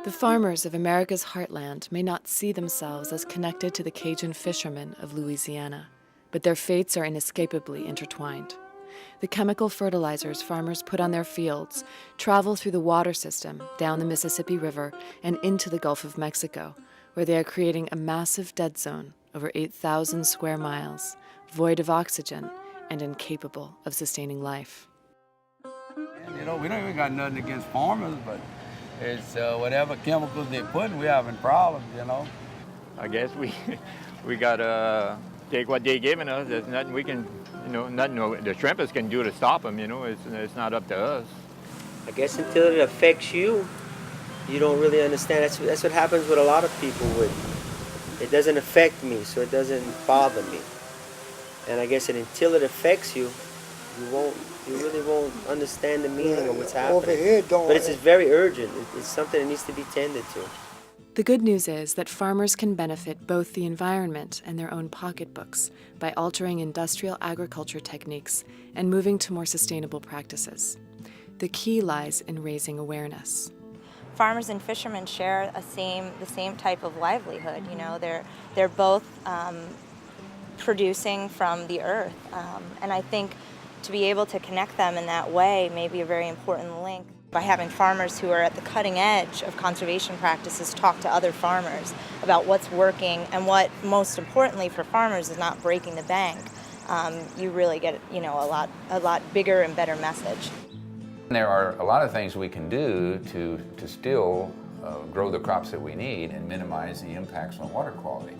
The farmers of America's heartland may not see themselves as connected to the Cajun fishermen of Louisiana, but their fates are inescapably intertwined. The chemical fertilizers farmers put on their fields travel through the water system, down the Mississippi River, and into the Gulf of Mexico, where they are creating a massive dead zone over 8,000 square miles, void of oxygen and incapable of sustaining life. And, we don't even got nothing against farmers, but it's whatever chemicals they put in, we're having problems. I guess we gotta take what they're giving us. There's nothing we can, nothing the shrimpers can do to stop them. It's not up to us. I guess until it affects you, you don't really understand. That's what happens with a lot of people. It doesn't affect me, so it doesn't bother me. And I guess until it affects you, you really won't understand the meaning of what's happening. Over here, but it's just very urgent. It's something that needs to be tended to. The good news is that farmers can benefit both the environment and their own pocketbooks by altering industrial agriculture techniques and moving to more sustainable practices. The key lies in raising awareness. Farmers and fishermen share the same type of livelihood. They're both producing from the earth, and I think to be able to connect them in that way may be a very important link. By having farmers who are at the cutting edge of conservation practices talk to other farmers about what's working and what, most importantly for farmers, is not breaking the bank, you really get a lot bigger and better message. There are a lot of things we can do to still grow the crops that we need and minimize the impacts on water quality.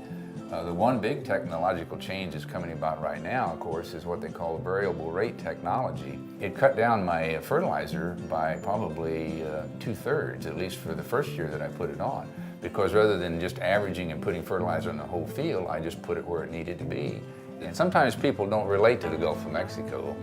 The one big technological change that's coming about right now, of course, is what they call variable rate technology. It cut down my fertilizer by probably 2/3, at least for the first year that I put it on, because rather than just averaging and putting fertilizer on the whole field, I just put it where it needed to be. And sometimes people don't relate to the Gulf of Mexico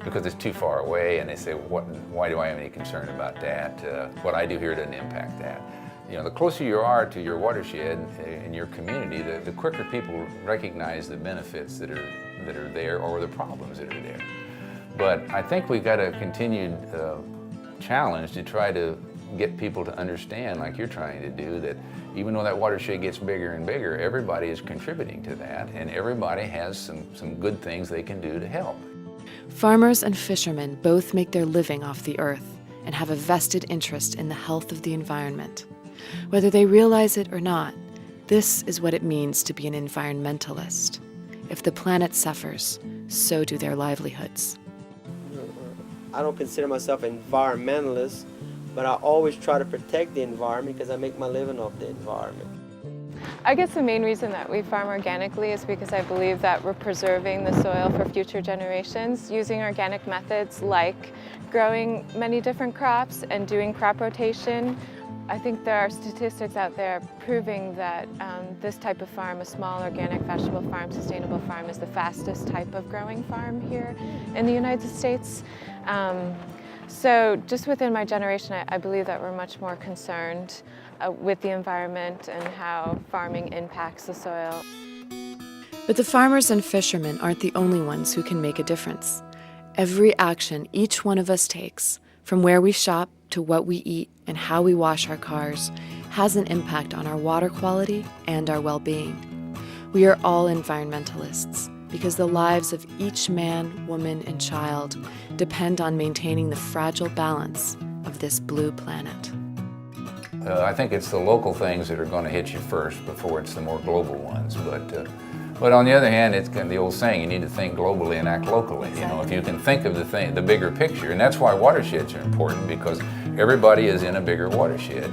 because it's too far away, and they say, why do I have any concern about that? What I do here doesn't impact that. The closer you are to your watershed in your community, the quicker people recognize the benefits that are there or the problems that are there. But I think we've got a continued challenge to try to get people to understand, like you're trying to do, that even though that watershed gets bigger and bigger, everybody is contributing to that, and everybody has some good things they can do to help. Farmers and fishermen both make their living off the earth and have a vested interest in the health of the environment. Whether they realize it or not, this is what it means to be an environmentalist. If the planet suffers, so do their livelihoods. I don't consider myself an environmentalist, but I always try to protect the environment because I make my living off the environment. I guess the main reason that we farm organically is because I believe that we're preserving the soil for future generations using organic methods like growing many different crops and doing crop rotation. I think there are statistics out there proving that this type of farm, a small organic vegetable farm, sustainable farm, is the fastest type of growing farm here in the United States. So just within my generation, I believe that we're much more concerned with the environment and how farming impacts the soil. But the farmers and fishermen aren't the only ones who can make a difference. Every action each one of us takes, from where we shop to what we eat and how we wash our cars, has an impact on our water quality and our well-being. We are all environmentalists because the lives of each man, woman, and child depend on maintaining the fragile balance of this blue planet. I think it's the local things that are going to hit you first before it's the more global ones. But on the other hand, it's kind of the old saying, you need to think globally and act locally. If you can think of the bigger picture, and that's why watersheds are important, because everybody is in a bigger watershed.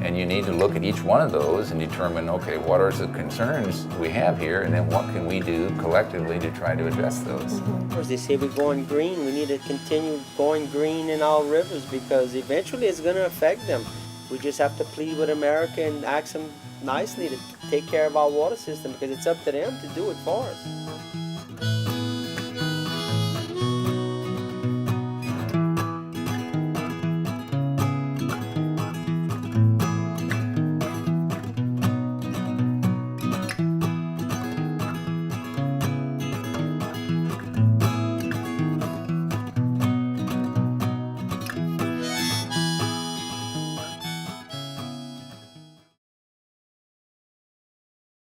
And you need to look at each one of those and determine, okay, what are the concerns we have here, and then what can we do collectively to try to address those? As they say, we're going green. We need to continue going green in our rivers because eventually it's going to affect them. We just have to plead with America and ask them nicely to take care of our water system because it's up to them to do it for us.